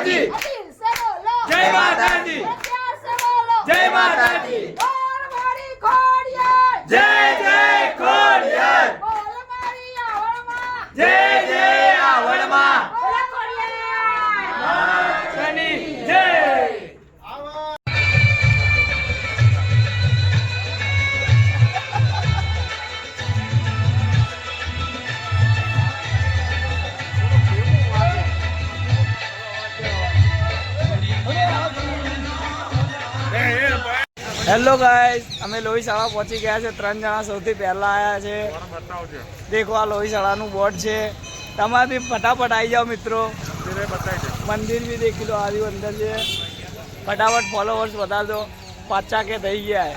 માતાજી જય માતાજી જય માતાજી જય જય ખોડિયાર જય જય આવળમાં માતાની જય હેલો ગાઈસ, અમે લોહીશાળા પહોંચી ગયા છે। 3 જણા સૌથી પહેલા આવ્યા છે। દેખો આ લોહીશાળાનું બોર્ડ છે। તમે બી ફટાફટ આવી જાઓ મિત્રો। મંદિર બી દેખી લો, આજુ અંદર છે। ફટાફટ ફોલોવર્સ બતા દો, 5 કે થઈ ગયા है।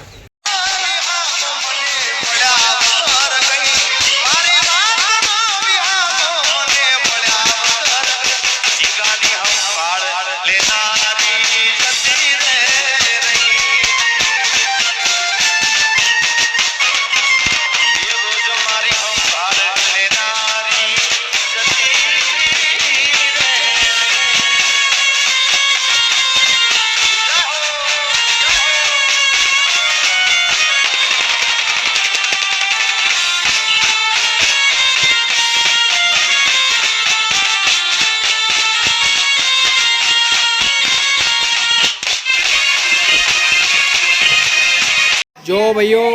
જો ભાઈઓ,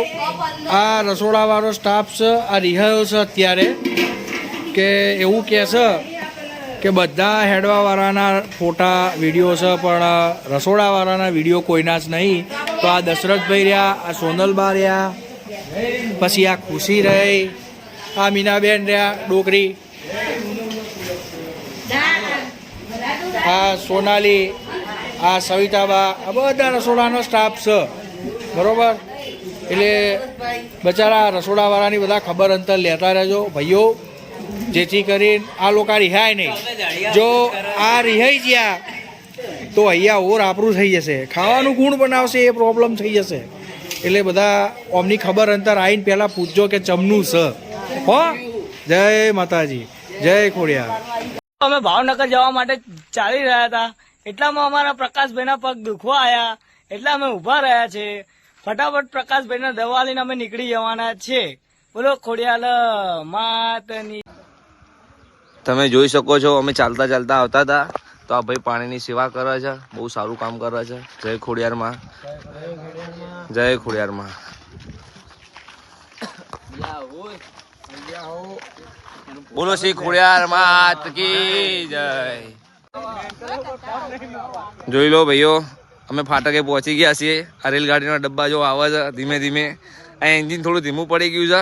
આ રસોડાવાળો સ્ટાફ છે, આ રિહાયો છે અત્યારે કે એવું કહે છે કે બધા હેડવાવાળાના ફોટા વિડીયો છે પણ રસોડાવાળાના વિડીયો કોઈના જ નહીં। તો આ દશરથભાઈ રહ્યા, આ સોનલબા રહ્યા, પછી આ ખુશી રહી, આ મીનાબેન રહ્યા ડોકરી, આ સોનાલી, આ સવિતાબા, આ બધા રસોડાનો સ્ટાફ છે બરોબર। એટલે બચારા રસોડાવાળાની બધા ખબર અંતર લેતા રહેજો ભાઈઓ, જેથી કરીને આ લોકો રિહાય નહીં। જો આ રિહાઈ ગયા તો અહીંયા ઓર આપણું થઈ જશે, ખાવાનું કોણ બનાવશે એ પ્રોબ્લેમ થઈ જશે। એટલે બધા ઓમની ખબર અંતર આવીને પહેલાં પૂછજો કે ચમનું છે હો। જય માતાજી, જય ખોડિયાર। અમે ભાવનગર જવા માટે ચાલી રહ્યા હતા, એટલામાં અમારા પ્રકાશભાઈના પગ દુખવા આવ્યા, એટલે અમે ઊભા રહ્યા છે। ફટાફટ પ્રકાશભાઈને દવા લઈને અમે નીકળી જવાના છે। બોલો ખોડિયાલ માતની। તમે જોઈ શકો છો, અમે ચાલતા ચાલતા આવતા હતા તો આ ભાઈ પાણીની સેવા કરે છે, બહુ સારું કામ કરે છે। જય ખોડિયારમાં, જય ખોડિયારમાં। બોલો શ્રી ખોડિયાર માત કી જય। જોઈ લો ભાઈઓ, અમે ફાટકે પહોંચી ગયા છીએ। આ રેલગાડીના ડબ્બા જો આવે છે ધીમે ધીમે, આ એન્જિન થોડું ધીમું પડી ગયું છે,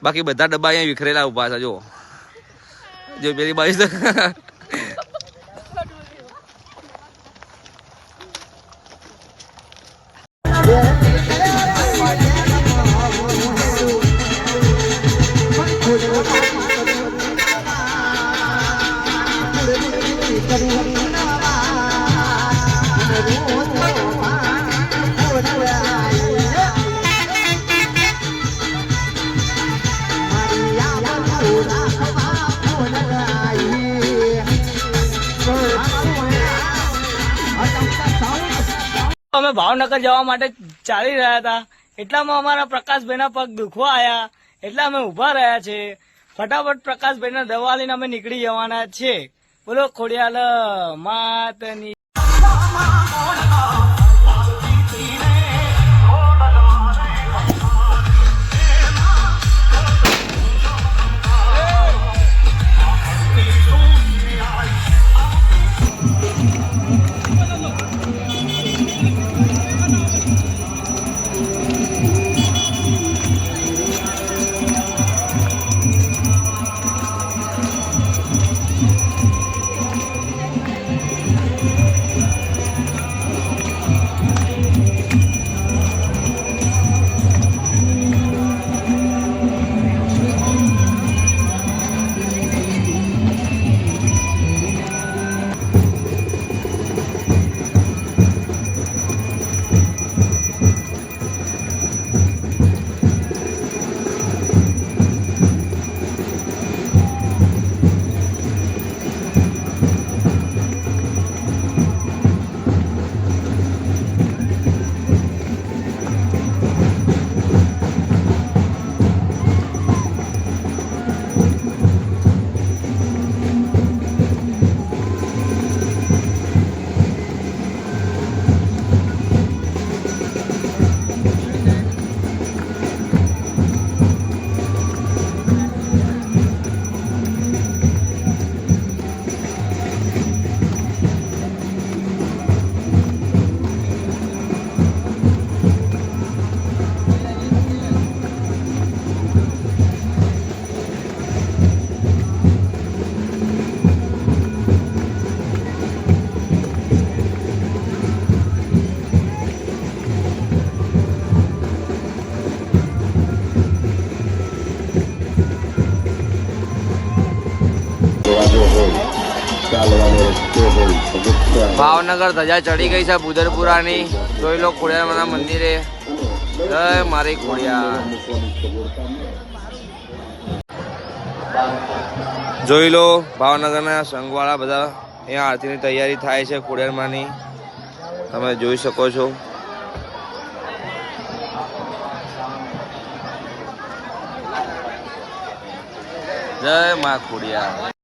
બાકી બધા ડબ્બા અહીંયા વિખરેલા ઊભા છે। જો પેલી બાજુ અમે ભાવનગર જવા માટે ચાલી રહ્યા હતા, એટલામાં અમારા પ્રકાશભાઈના પગ દુખવા આવ્યા, એટલે અમે ઊભા રહ્યા છે। ફટાફટ પ્રકાશભાઈને દવા લઈને અમે નીકળી જવાના છે। બોલો ખોડિયાલ માતની। ભાવનગર ધજા ચડી ગઈ છે બુદરપુરાની. જોઈ લો ખોડિયાર મંદિરે. જય મારી ખોડિયાર. જોઈ લો ભાવનગરના સંઘવાળા બધા અહીંયા આરતીની તૈયારી થાય છે ખોડિયારમાંની. તમે જોઈ શકો છો. જય મા ખોડિયાર.